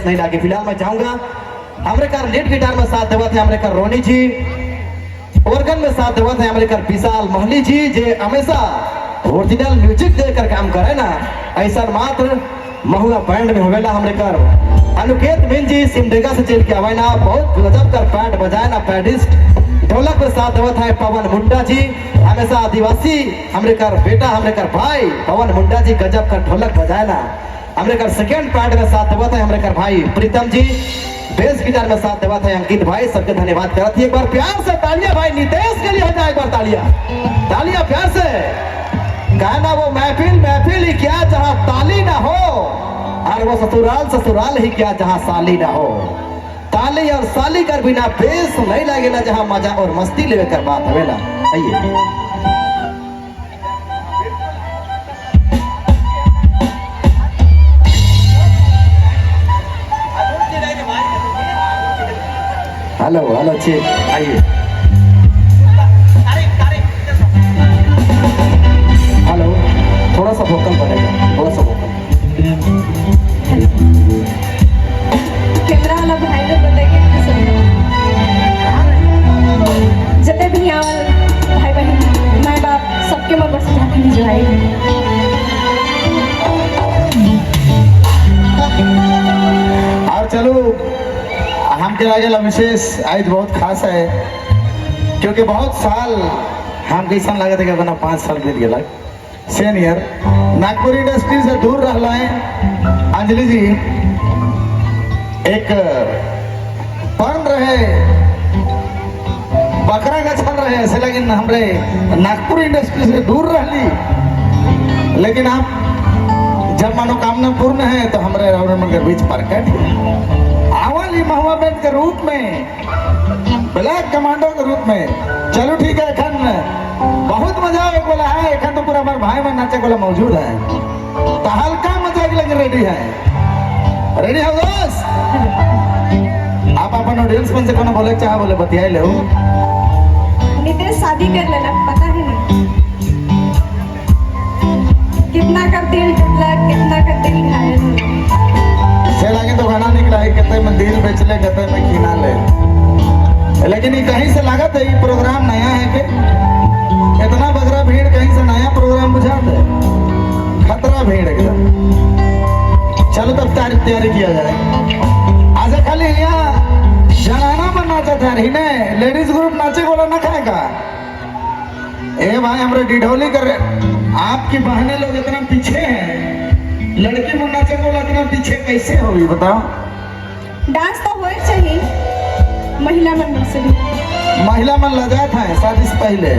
Base नहीं लागे। फिलहाल मैं चाहूंगा हमारे कार लीड गिटार में साथ देवा थे हमारे कार रोनी जी, ऑर्गन में साथ देवा थे हमारे कार विशाल महली जी, जे हमेशा ओरिजिनल म्यूजिक देकर काम करे ना, ऐसा मात्र महुआ बैंड में होवेला। हमरे कर अनुकेत मिन जी सिमडेगा से चल के आवे ना, बहुत गजब कर पैड बजाए ना, पैडिस्ट ढोलक में साथ देवत है पवन मुंडा जी, हमेशा आदिवासी हमरे कर बेटा हमरे कर भाई पवन मुंडा जी गजब कर ढोलक बजाए ना। हमरे कर सेकेंड पैड में साथ देवत है हमरे कर भाई प्रीतम जी, बेस गिटार में साथ देवत है अंकित भाई। सबके धन्यवाद करत ही एक बार प्यार से तालियां भाई नितेश के लिए हो जाए, एक बार तालियां प्यार से। गाना वो महफिल ही क्या जहां ताली ना हो, और वो ससुराल ही क्या जहां साली ना हो। ताली और साली कर बिना बेस नहीं लगेला, जहां मजा और मस्ती लेवे कर बात हवेला। आइए हेलो अच्छे आइए। हेलो थोड़ा सा वोकल बनेगा, थोड़ा सा वोकल। कैमरा वाला भाई लोग बताइए जितने भी यहाँ भाई बहन माँ बाप सबके मन बस जाती है भाई। और चलो हम के लागेला विशेष आज बहुत खास है, क्योंकि बहुत साल हम कैसा लगे थे कि अपना 5 साल बीत गया सीनियर नागपुर इंडस्ट्री से दूर रहा है। अंजलि जी एक पर्न रहे बकरा का छल रहे ऐसे, लेकिन हमरे नागपुर इंडस्ट्री से दूर रही, लेकिन आप जब मनोकामना पूर्ण है तो हमारे रौनक के बीच प्रकट आवली महुआ बैंड के रूप में, ब्लैक कमांडो के रूप में। चलो ठीक है, एखन बहुत मजा आवे बोला है, एखन तो पूरा हमारे भाई बहन नाचे वाला मौजूद है, तो हल्का मजा के लिए रेडी है। रेडी हो दोस्त? आप अपन ऑडियंस में से कोनो बोले चाहे बोले बतियाई ले। नितेश शादी कर लेना, पता है नहीं कितना का दिल टूटला, कितना का दिल घायल हो। से लगे तो गाना निकला है, कहते मंदिर बेच ले, कहते मैं कीना ले, लेकिन ये कहीं से लागत है ये प्रोग्राम नया है के इतना बगरा भीड़, कहीं से नया प्रोग्राम बुझाते खतरा भीड़ एकदम। चलो तब तैयारी किया जाए। आज खाली यहाँ जनाना में नाचा था रही ने, लेडीज ग्रुप नाचे बोला ना खाएगा। ए भाई हमारे डिढोली कर आपकी बहनें लोग इतना पीछे हैं, लड़की में नाचे बोला इतना पीछे कैसे होगी बताओ? डांस तो होए चाहिए महिला मन से भी। महिला मन लजात है शादी से पहले,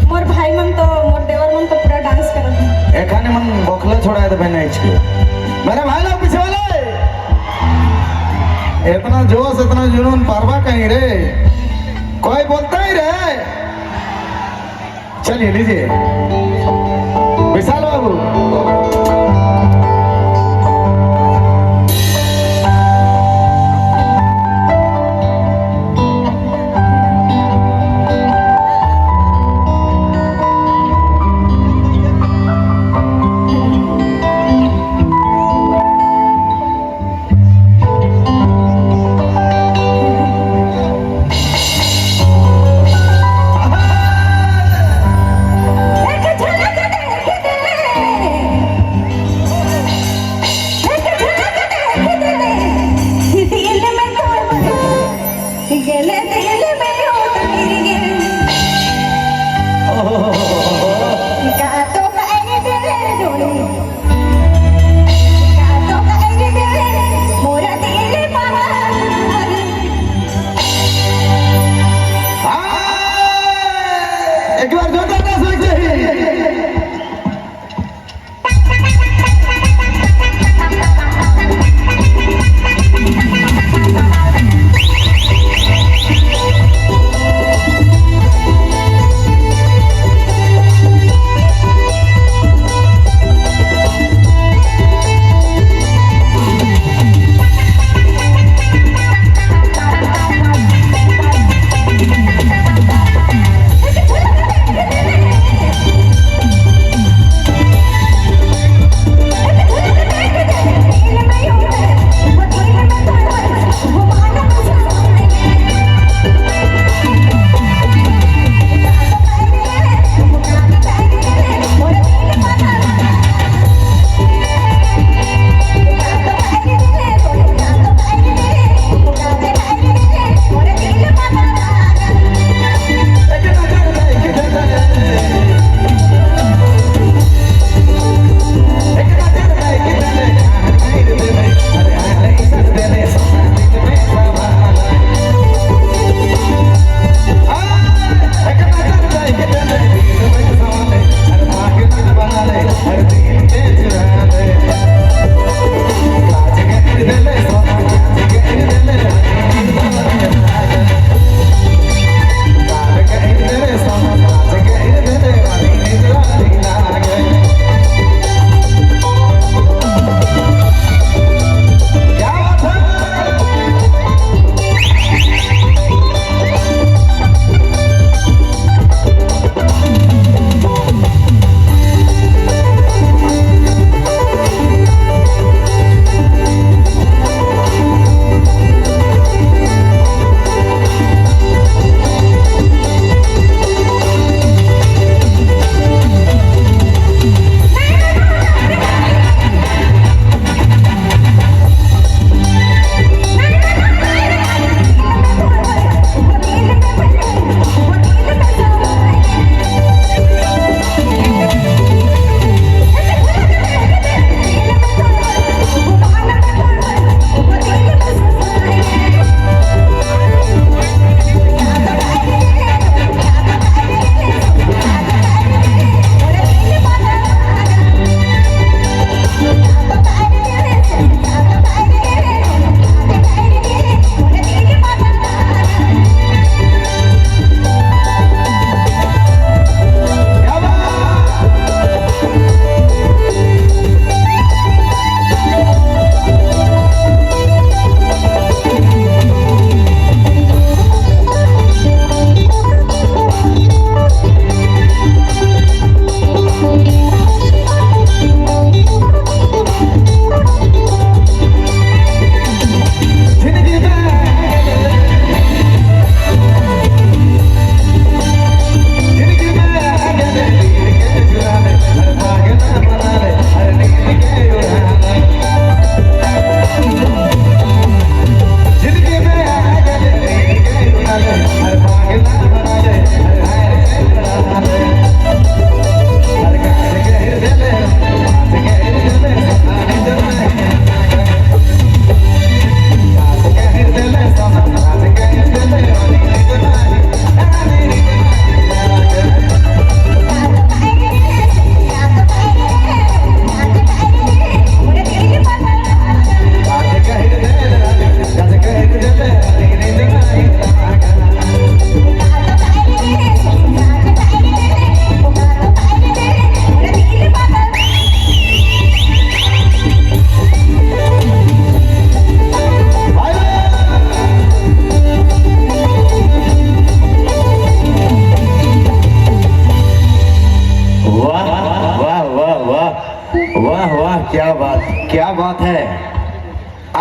मोर भाई मन तो मोर देवर मन तो पूरा डांस करत है। एखाने मन बोखला छोड़ा है तो बहने इसके मेरे भाई लोग पीछे वाले इतना जोश इतना जुनून पारवा कहीं रे, कोई बोलता ही रे। चलिए लीजिए विशाल बाबू।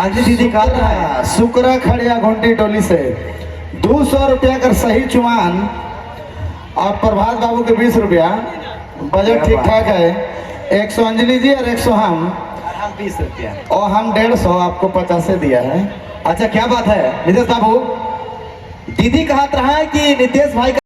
अंजलि दीदी कहा रहा है सुकरा खड़िया घंटी टोली से 200 रुपया कर सही चुमान और प्रभात बाबू के 20 रुपया बजट ठीक ठाक है। 100 अंजलि जी और 100 हम और हम 20 रुपया और हम 150 आपको 50 दिया है। अच्छा क्या बात है नितेश बाबू दीदी कहा रहा है कि नितेश भाई